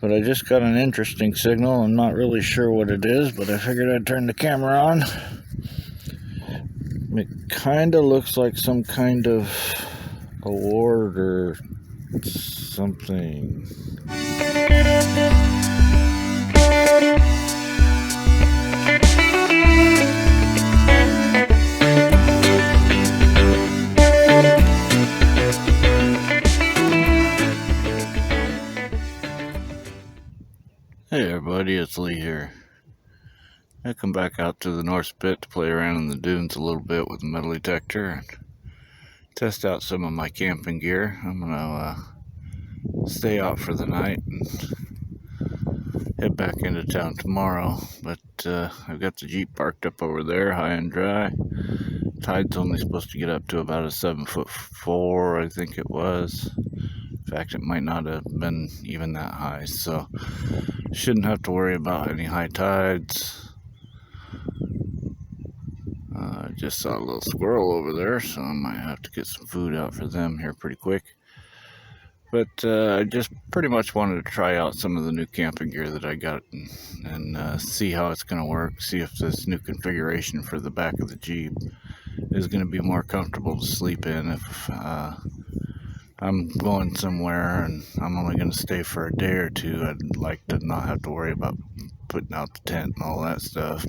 But I just got an interesting signal. I'm not really sure what it is, but I figured I'd turn the camera on. It kind of looks like some kind of award or something. Hey everybody, it's Lee here. I come back out to the North Pit to play around in the dunes a little bit with the metal detector and test out some of my camping gear. I'm gonna stay out for the night and head back into town tomorrow. But I've got the Jeep parked up over there, high and dry. Tide's only supposed to get up to about a 7'4", I think it was. In fact, it might not have been even that high, so shouldn't have to worry about any high tides. I just saw a little squirrel over there, so I might have to get some food out for them here pretty quick. But I just pretty much wanted to try out some of the new camping gear that I got and see how it's going to work, see if this new configuration for the back of the Jeep is going to be more comfortable to sleep in if I'm going somewhere and I'm only going to stay for a day or two. I'd like to not have to worry about putting out the tent and all that stuff.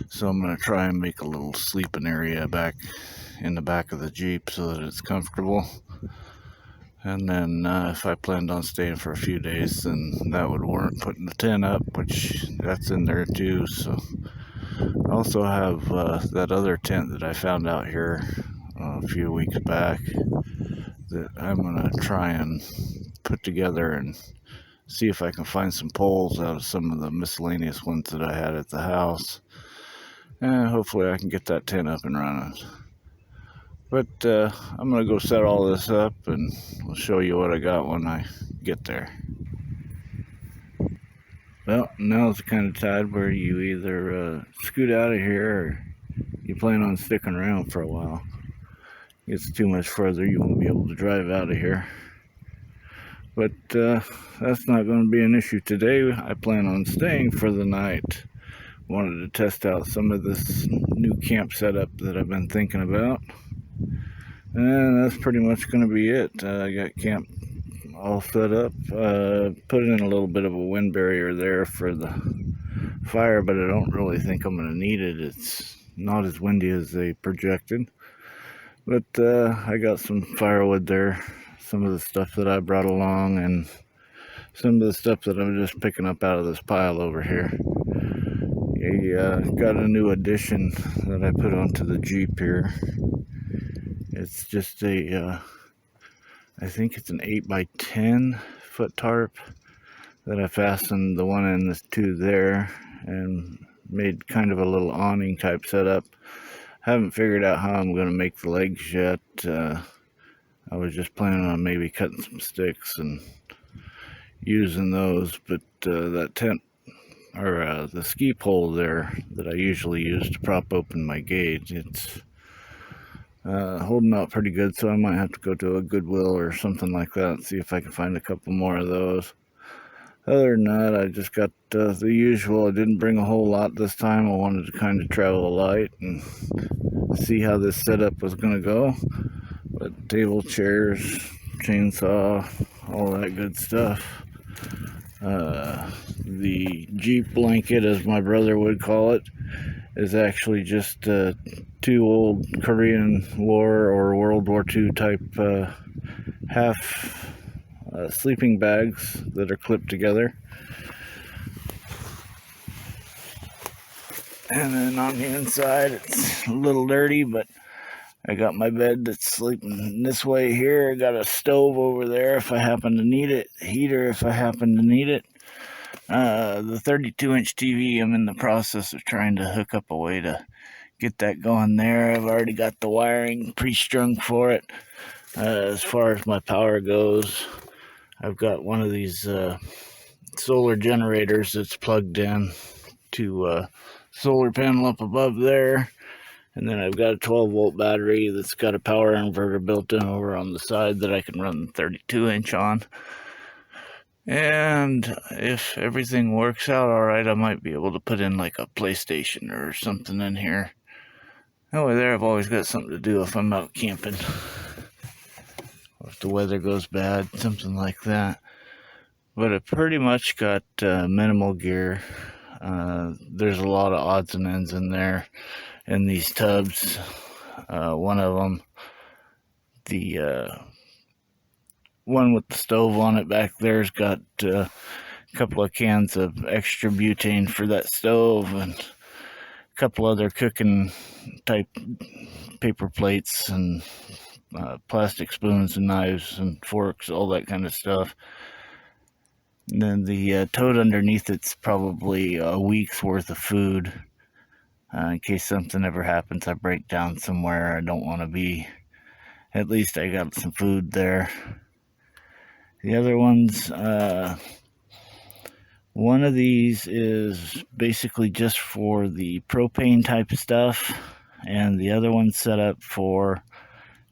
So I'm going to try and make a little sleeping area back in the back of the Jeep so that it's comfortable. And then if I planned on staying for a few days, then that would warrant putting the tent up, which that's in there too. So I also have that other tent that I found out here a few weeks back that I'm going to try and put together and see if I can find some poles out of some of the miscellaneous ones that I had at the house. And hopefully I can get that tent up and running. But I'm going to go set all this up and I'll show you what I got when I get there. Well, now's the kind of tide where you either scoot out of here or you plan on sticking around for a while. It gets too much further, you won't be able to drive out of here. But that's not going to be an issue today. I plan on staying for the night. Wanted to test out some of this new camp setup that I've been thinking about. And that's pretty much going to be it. I got camp all set up. Put in a little bit of a wind barrier there for the fire, but I don't really think I'm going to need it. It's not as windy as they projected. But I got some firewood there, some of the stuff that I brought along, and some of the stuff that I'm just picking up out of this pile over here. I got a new addition that I put onto the Jeep here. It's just I think it's an 8x10 foot tarp that I fastened the one and the two there and made kind of a little awning type setup. Haven't figured out how I'm going to make the legs yet. I was just planning on maybe cutting some sticks and using those, but that tent or the ski pole there that I usually use to prop open my gauge, it's holding out pretty good, so I might have to go to a Goodwill or something like that and see if I can find a couple more of those. Other than that, I just got the usual. I didn't bring a whole lot this time. I wanted to kind of travel light and see how this setup was going to go. But table, chairs, chainsaw, all that good stuff. The Jeep blanket, as my brother would call it, is actually just two old Korean War or World War II type half sleeping bags that are clipped together. And then on the inside, it's a little dirty, but I got my bed that's sleeping this way here. I got a stove over there if I happen to need it, a heater if I happen to need it. The 32-inch TV, I'm in the process of trying to hook up a way to get that going there. I've already got the wiring pre-strung for it. As far as my power goes, I've got one of these solar generators that's plugged in to a solar panel up above there. And then I've got a 12-volt battery that's got a power inverter built in over on the side that I can run the 32-inch on. And if everything works out alright, I might be able to put in like a PlayStation or something in here. Over there, I've always got something to do if I'm out camping. Or if the weather goes bad, something like that. But I pretty much got minimal gear. There's a lot of odds and ends in there in these tubs. One of them, the one with the stove on it back there's got a couple of cans of extra butane for that stove and a couple other cooking type paper plates and plastic spoons and knives and forks, all that kind of stuff. And then the tote underneath it's probably a week's worth of food. In case something ever happens, I break down somewhere I don't want to be. At least I got some food there. The other ones, one of these is basically just for the propane type stuff, and the other one's set up for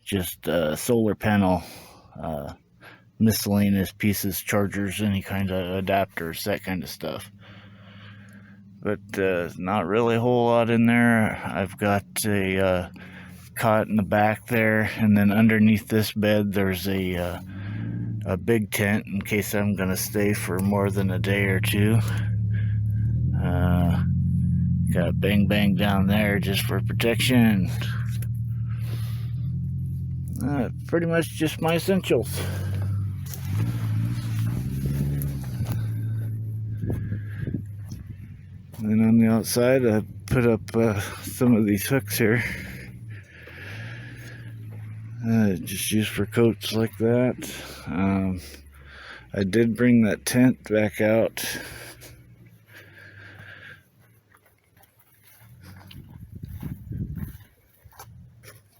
just solar panel, miscellaneous pieces, chargers, any kind of adapters, that kind of stuff. But not really a whole lot in there. I've got a cot in the back there, and then underneath this bed there's a big tent in case I'm gonna stay for more than a day or two. Got bang bang down there just for protection. Pretty much just my essentials. And then on the outside I put up some of these hooks here. Just used for coats like that. I did bring that tent back out.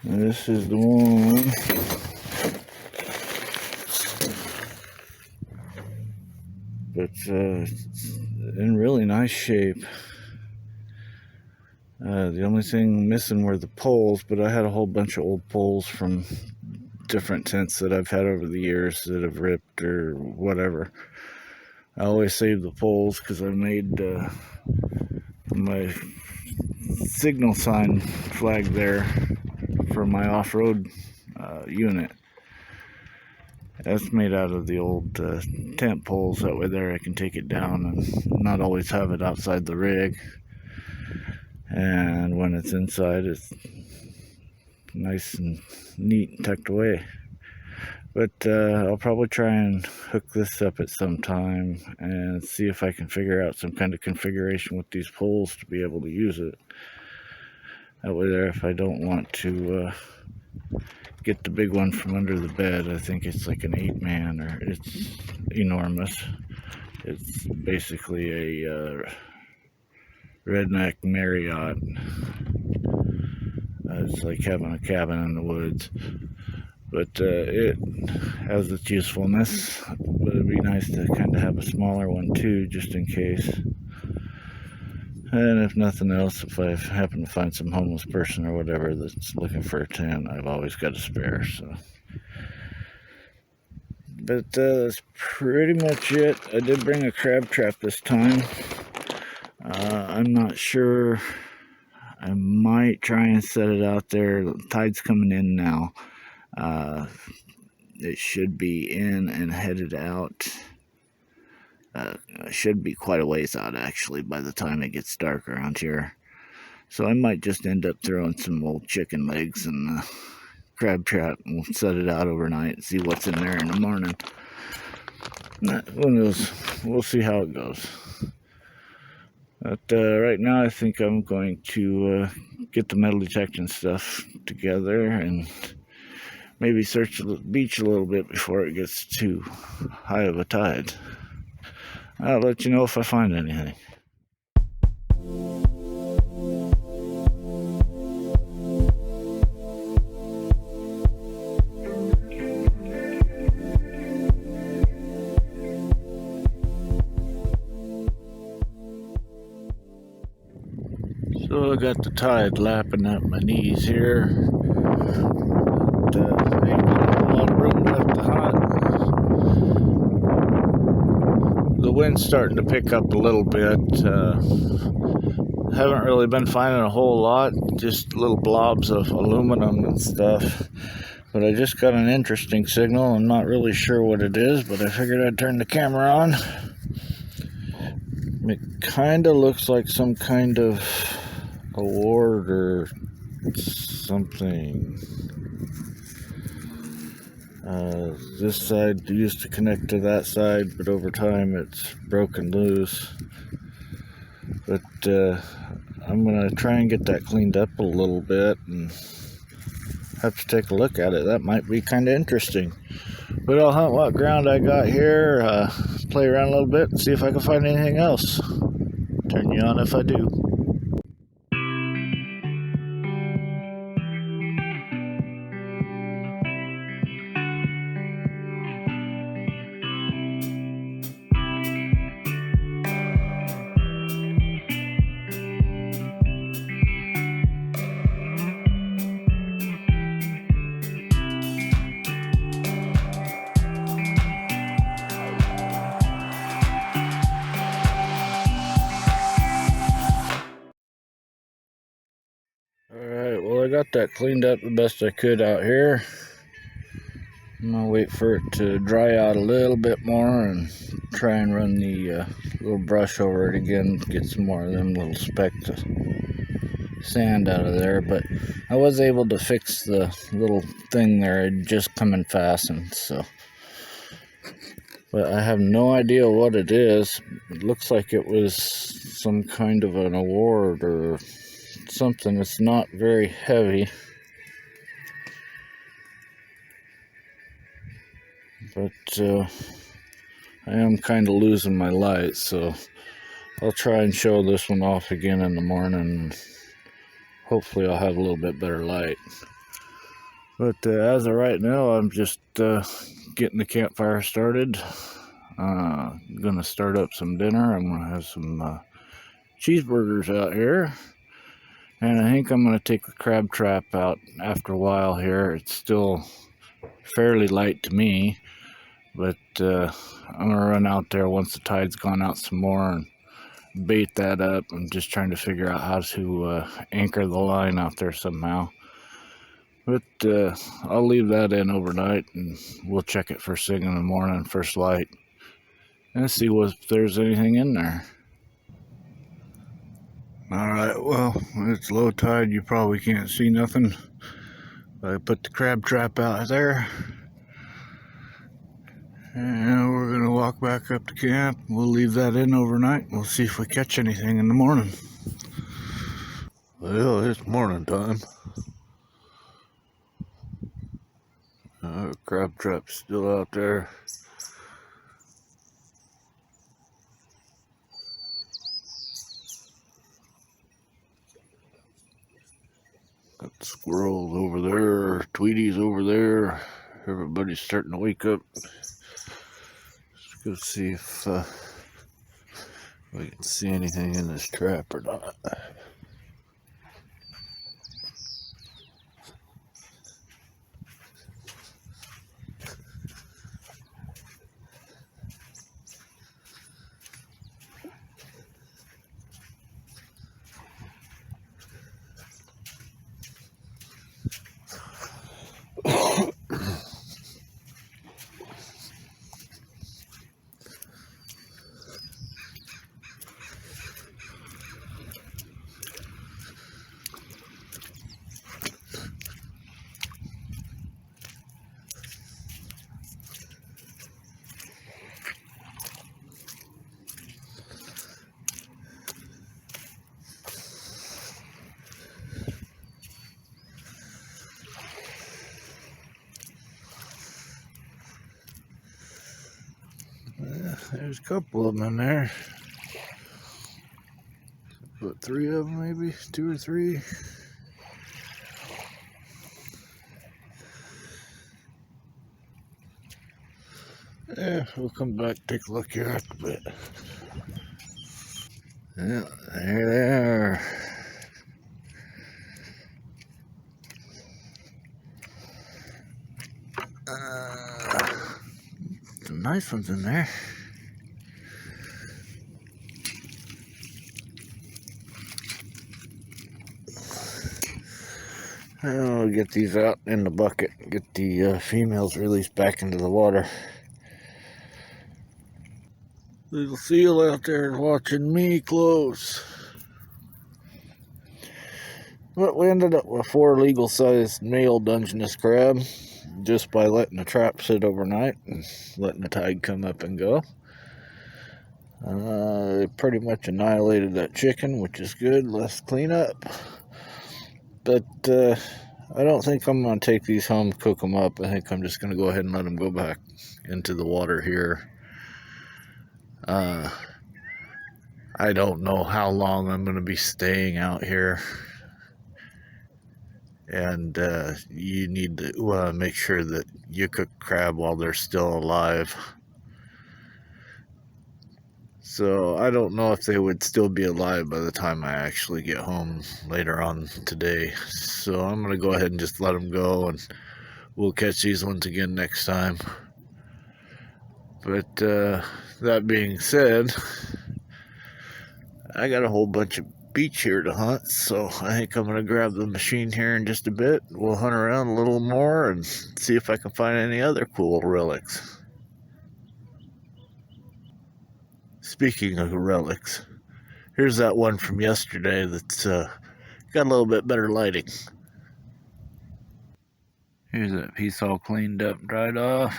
And this is the one that's in really nice shape. The only thing missing were the poles, but I had a whole bunch of old poles from different tents that I've had over the years that have ripped or whatever. I always save the poles because I made my signal sign flag there for my off-road unit. That's made out of the old tent poles. That way there I can take it down and not always have it outside the rig. And when it's inside, it's nice and neat and tucked away. But I'll probably try and hook this up at some time and see if I can figure out some kind of configuration with these poles to be able to use it. That way there, if I don't want to get the big one from under the bed, I think it's like an 8-man, or it's enormous. It's basically a redneck Marriott. It's like having a cabin in the woods. But it has its usefulness. But it'd be nice to kind of have a smaller one too, just in case. And if nothing else, if I happen to find some homeless person or whatever that's looking for a tent, I've always got a spare. So, but that's pretty much it. I did bring a crab trap this time. I'm not sure. I might try and set it out there. The tide's coming in now. It should be in and headed out. Should be quite a ways out actually by the time it gets dark around here. So I might just end up throwing some old chicken legs in the crab trap and we'll set it out overnight and see what's in there in the morning. Who knows? We'll see how it goes. But right now I think I'm going to get the metal detection stuff together and maybe search the beach a little bit before it gets too high of a tide. I'll let you know if I find anything. So I got the tide lapping up my knees here. But, ain't got a lot of room left to hunt. wind's starting to pick up a little bit. Haven't really been finding a whole lot, just little blobs of aluminum and stuff. But I just got an interesting signal. I'm not really sure what it is, but I figured I'd turn the camera on. It kind of looks like some kind of award or something. This side used to connect to that side, but over time it's broken loose. But I'm gonna try and get that cleaned up a little bit and have to take a look at it. That might be kind of interesting. But I'll hunt what ground I got here, play around a little bit and see if I can find anything else. Turn you on if I do. Alright, well I got that cleaned up the best I could out here. I'm gonna wait for it to dry out a little bit more and try and run the little brush over it again, get some more of them little specks of sand out of there. But I was able to fix the little thing there, it just come and fastened, so. But I have no idea what it is. It looks like it was some kind of an award or something. It's not very heavy, but I am kind of losing my light, so I'll try and show this one off again in the morning. Hopefully I'll have a little bit better light. But as of right now, I'm just getting the campfire started. Gonna start up some dinner. I'm gonna have some cheeseburgers out here. And I think I'm going to take the crab trap out after a while here. It's still fairly light to me, but I'm going to run out there once the tide's gone out some more and bait that up. I'm just trying to figure out how to anchor the line out there somehow. But I'll leave that in overnight and we'll check it first thing in the morning, first light, and see if there's anything in there. Alright, well, it's low tide, you probably can't see nothing. I put the crab trap out there. And we're going to walk back up to camp. We'll leave that in overnight. We'll see if we catch anything in the morning. Well, it's morning time. Crab trap's still out there. Got the squirrels over there, Tweety's over there. Everybody's starting to wake up. Let's go see if we can see anything in this trap or not. There's a couple of them in there. About 3 of them, maybe 2 or 3. Yeah, we'll come back, take a look here after a bit. Yeah, there they are. Some nice ones in there. I'll get these out in the bucket, get the females released back into the water. Little seal out there watching me close. But we ended up with 4 legal-sized male Dungeness crab just by letting the trap sit overnight and letting the tide come up and go. They pretty much annihilated that chicken, which is good, less cleanup. But I don't think I'm going to take these home, cook them up. I think I'm just going to go ahead and let them go back into the water here. I don't know how long I'm going to be staying out here. And you need to make sure that you cook crab while they're still alive. So I don't know if they would still be alive by the time I actually get home later on today. So I'm going to go ahead and just let them go, and we'll catch these ones again next time. But that being said, I got a whole bunch of beach here to hunt, so I think I'm going to grab the machine here in just a bit. We'll hunt around a little more and see if I can find any other cool relics. Speaking of relics, here's that one from yesterday that's got a little bit better lighting. Here's that piece all cleaned up, dried off.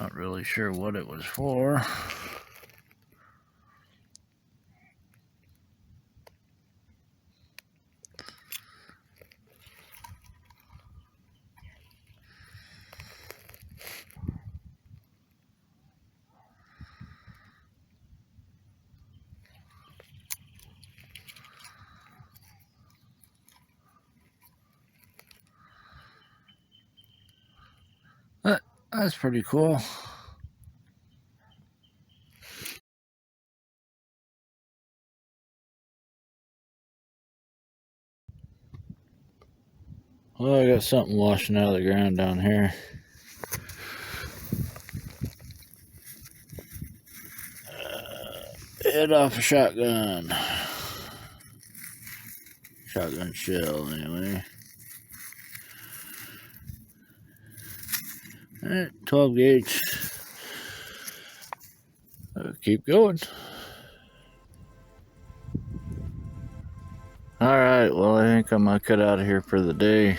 Not really sure what it was for. That's pretty cool. Well, I got something washing out of the ground down here. Head off a shotgun. Shotgun shell, anyway. Alright, 12 gauge. Keep going. Alright, well, I think I'm gonna cut out of here for the day.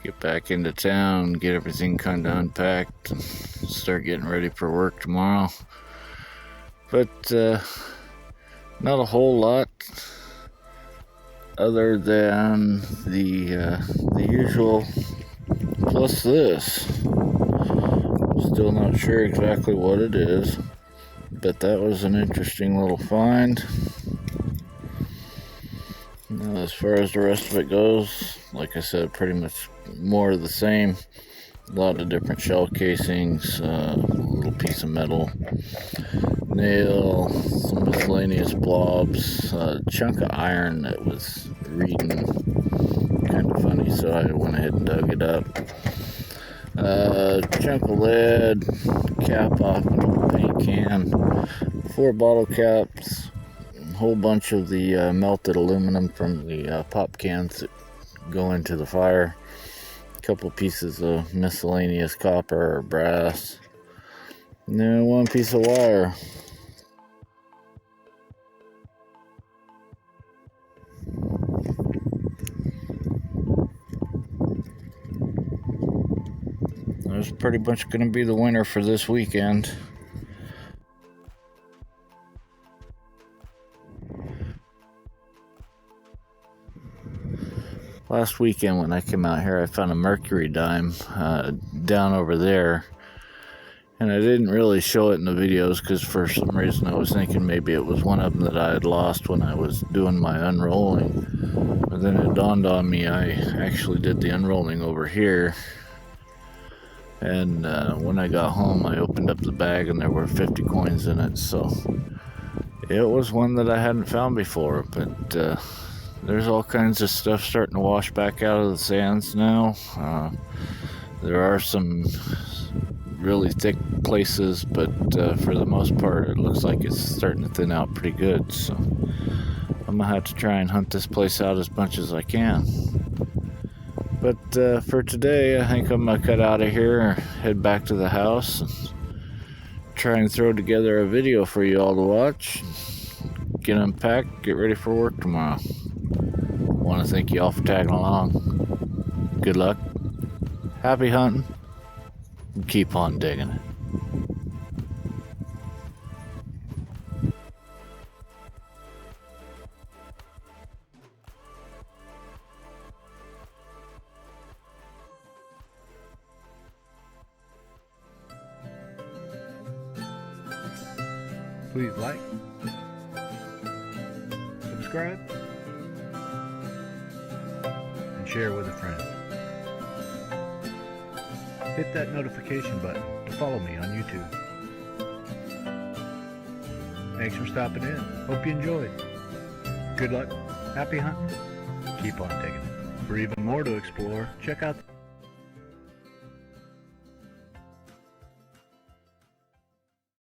Get back into town, get everything kind of unpacked, and start getting ready for work tomorrow. But not a whole lot other than the usual plus this. Still not sure exactly what it is, but that was an interesting little find. Now, as far as the rest of it goes, like I said, pretty much more of the same. A lot of different shell casings, a little piece of metal, nail, some miscellaneous blobs, a chunk of iron that was reading kind of funny, so I went ahead and dug it up. Chunk of lead, cap off an old paint can, 4 bottle caps, a whole bunch of the melted aluminum from the pop cans that go into the fire, a couple pieces of miscellaneous copper or brass, and then 1 piece of wire. That's pretty much going to be the winner for this weekend. Last weekend when I came out here, I found a mercury dime down over there. And I didn't really show it in the videos because for some reason I was thinking maybe it was one of them that I had lost when I was doing my unrolling. But then it dawned on me I actually did the unrolling over here. And when I got home, I opened up the bag and there were 50 coins in it. So it was one that I hadn't found before. But there's all kinds of stuff starting to wash back out of the sands now. There are some really thick places, but for the most part it looks like it's starting to thin out pretty good, so I'm gonna have to try and hunt this place out as much as I can. But for today, I think I'm gonna cut out of here, head back to the house, and try and throw together a video for you all to watch. Get unpacked, get ready for work tomorrow. Want to thank you all for tagging along. Good luck, happy hunting, and keep on digging it. Please like, subscribe, and share with a friend. Hit that notification button to follow me on YouTube. Thanks for stopping in. Hope you enjoyed. Good luck, happy hunting, keep on digging. For even more to explore, check out